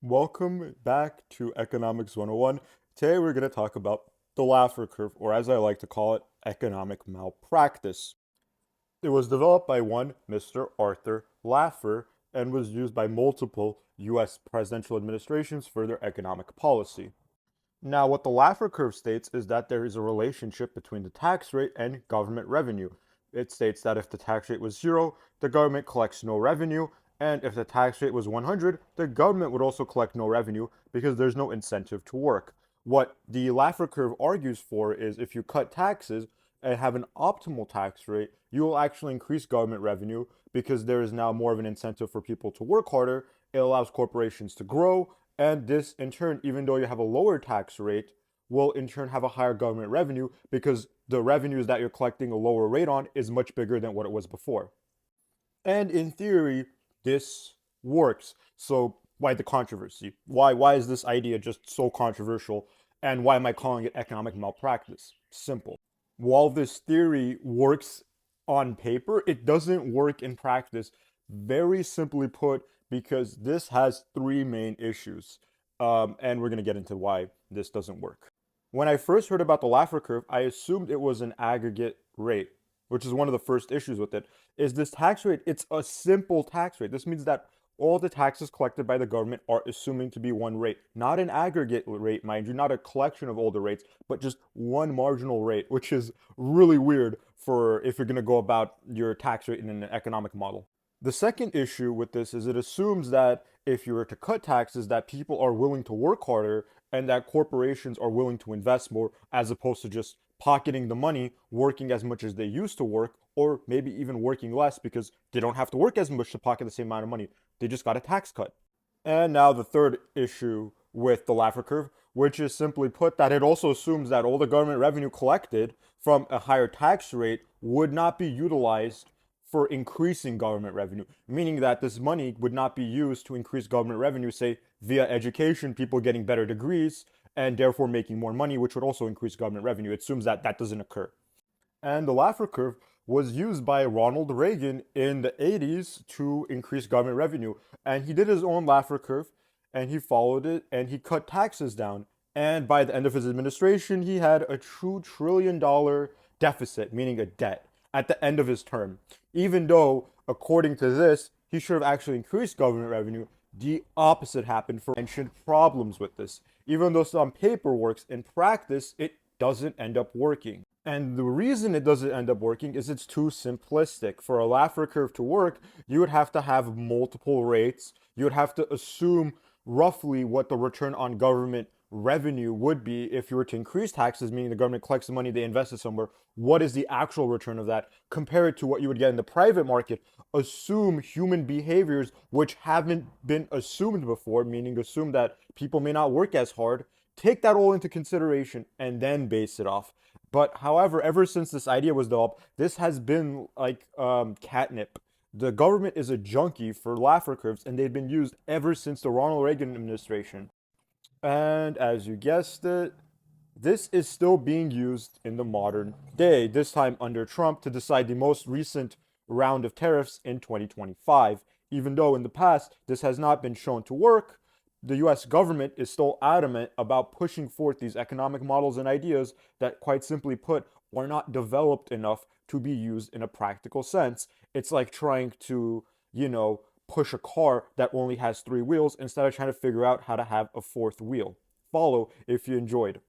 Welcome back to Economics 101. Today we're going to talk about the Laffer curve, or as I like to call it, economic malpractice. It was developed by one Mr. Arthur Laffer and was used by multiple US presidential administrations for their economic policy. Now, what the Laffer curve states is that there is a relationship between the tax rate and government revenue. It states that if the tax rate was 0, the government collects no revenue, and if the tax rate was 100, the government would also collect no revenue because there's no incentive to work. What the Laffer curve argues for is if you cut taxes and have an optimal tax rate, you will actually increase government revenue because there is now more of an incentive for people to work harder. It allows corporations to grow, and this, in turn, even though you have a lower tax rate, will in turn have a higher government revenue because the revenues that you're collecting a lower rate on is much bigger than what it was before. And in theory, this works. So why the controversy? Why is this idea just so controversial? And why am I calling it economic malpractice? Simple. While this theory works on paper, it doesn't work in practice. Very simply put, because this has three main issues. And we're going to get into why this doesn't work. When I first heard about the Laffer curve, I assumed it was an aggregate rate, which is one of the first issues with it. Is this tax rate? It's a simple tax rate. This means that all the taxes collected by the government are assuming to be one rate, not an aggregate rate, mind you, not a collection of all the rates, but just one marginal rate, which is really weird for if you're going to go about your tax rate in an economic model. The second issue with this is it assumes that if you were to cut taxes, that people are willing to work harder and that corporations are willing to invest more as opposed to just pocketing the money, working as much as they used to work, or maybe even working less because they don't have to work as much to pocket the same amount of money. They just got a tax cut. And now the third issue with the Laffer curve, which is simply put that it also assumes that all the government revenue collected from a higher tax rate would not be utilized for increasing government revenue, meaning that this money would not be used to increase government revenue, say via education, people getting better degrees, and therefore making more money, which would also increase government revenue. It assumes that that doesn't occur. And the Laffer curve was used by Ronald Reagan in the 80s to increase government revenue. And he did his own Laffer curve and he followed it and he cut taxes down. And by the end of his administration, he had a $2 trillion deficit, meaning a debt, at the end of his term. Even though, according to this, he should have actually increased government revenue, the opposite happened for mentioned problems with this. Even though some paper works, in practice, it doesn't end up working. And the reason it doesn't end up working is it's too simplistic. For a Laffer curve to work, you would have to have multiple rates. You would have to assume roughly what the return on government revenue would be if you were to increase taxes, meaning the government collects the money, they invest it somewhere. What is the actual return of that? Compare it to what you would get in the private market. Assume human behaviors which haven't been assumed before, meaning assume that people may not work as hard. Take that all into consideration and then base it off. But however, ever since this idea was developed, this has been like catnip. The government is a junkie for Laffer curves, and they've been used ever since the Ronald Reagan administration. And as you guessed it, this is still being used in the modern day, this time under Trump, to decide the most recent round of tariffs in 2025. Even though in the past this has not been shown to work, the US government is still adamant about pushing forth these economic models and ideas that, quite simply put, are not developed enough to be used in a practical sense. It's like trying to, push a car that only has three wheels instead of trying to figure out how to have a fourth wheel. Follow if you enjoyed.